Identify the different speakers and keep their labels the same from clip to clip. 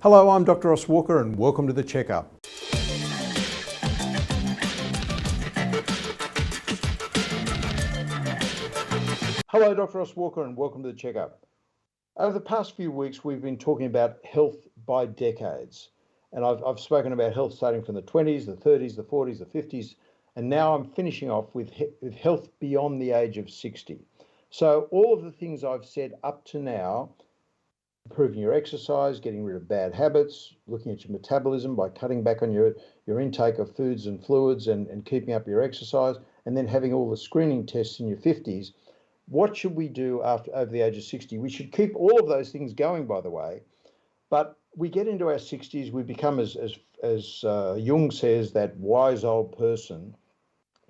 Speaker 1: Hello, I'm Dr. Ross Walker and welcome to The Checkup. Hello, Dr. Ross Walker and welcome to The Checkup. Over the past few weeks, we've been talking about health by decades. And I've spoken about health starting from the 20s, the 30s, the 40s, the 50s, and now I'm finishing off with health beyond the age of 60. So all of the things I've said up to now, improving your exercise, getting rid of bad habits, looking at your metabolism by cutting back on your intake of foods and fluids and keeping up your exercise, and then having all the screening tests in your 50s. What should we do over the age of 60? We should keep all of those things going, by the way, but we get into our 60s, we become, as Jung says, that wise old person,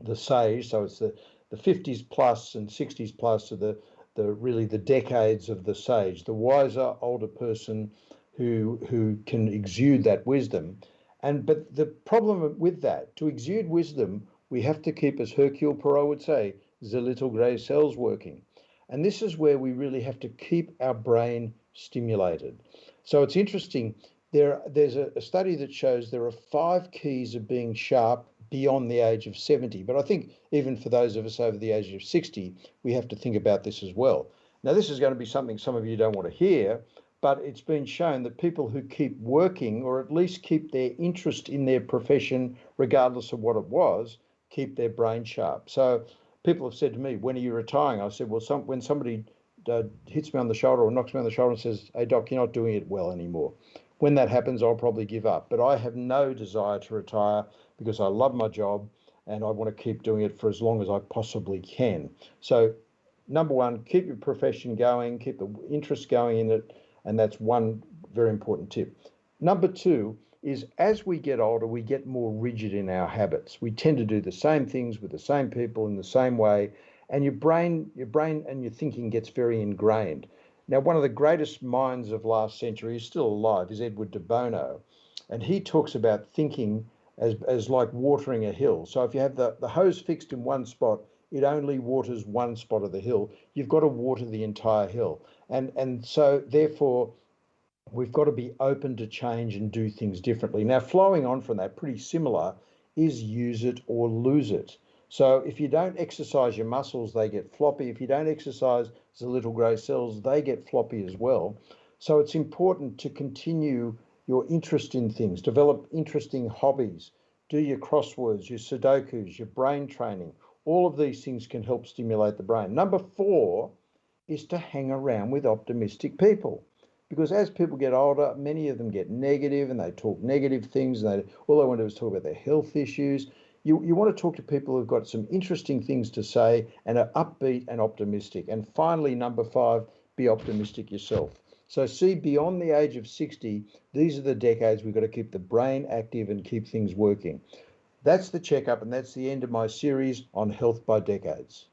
Speaker 1: the sage. So it's the 50s plus and 60s plus are the really the decades of the sage, the wiser older person who can exude that wisdom. But the problem with that, to exude wisdom, we have to keep, as Hercule Poirot would say, the little grey cells working. And this is where we really have to keep our brain stimulated. So it's interesting, there's a study that shows there are 5 keys of being sharp beyond the age of 70. But I think even for those of us over the age of 60, we have to think about this as well. Now, this is going to be something some of you don't want to hear, but it's been shown that people who keep working, or at least keep their interest in their profession, regardless of what it was, keep their brain sharp. So people have said to me, when are you retiring? I said, well, when somebody hits me on the shoulder or knocks me on the shoulder and says, hey, doc, you're not doing it well anymore. When that happens, I'll probably give up. But I have no desire to retire because I love my job and I want to keep doing it for as long as I possibly can. So number one, keep your profession going, keep the interest going in it. And that's one very important tip. Number two is, as we get older, we get more rigid in our habits. We tend to do the same things with the same people in the same way. And your brain and your thinking gets very ingrained. Now, one of the greatest minds of last century, is still alive, is Edward de Bono. And he talks about thinking as like watering a hill. So if you have the hose fixed in one spot, it only waters one spot of the hill. You've got to water the entire hill. And so therefore, we've got to be open to change and do things differently. Now, flowing on from that, pretty similar, is use it or lose it. So if you don't exercise your muscles, they get floppy. If you don't exercise the little grey cells, they get floppy as well. So it's important to continue your interest in things, develop interesting hobbies, do your crosswords, your Sudokus, your brain training. All of these things can help stimulate the brain. Number 4 is to hang around with optimistic people. Because as people get older, many of them get negative and they talk negative things, and all they want to do is talk about their health issues. You want to talk to people who've got some interesting things to say and are upbeat and optimistic. And finally, number 5, be optimistic yourself. So see, beyond the age of 60, these are the decades we've got to keep the brain active and keep things working. That's the checkup, and that's the end of my series on health by decades.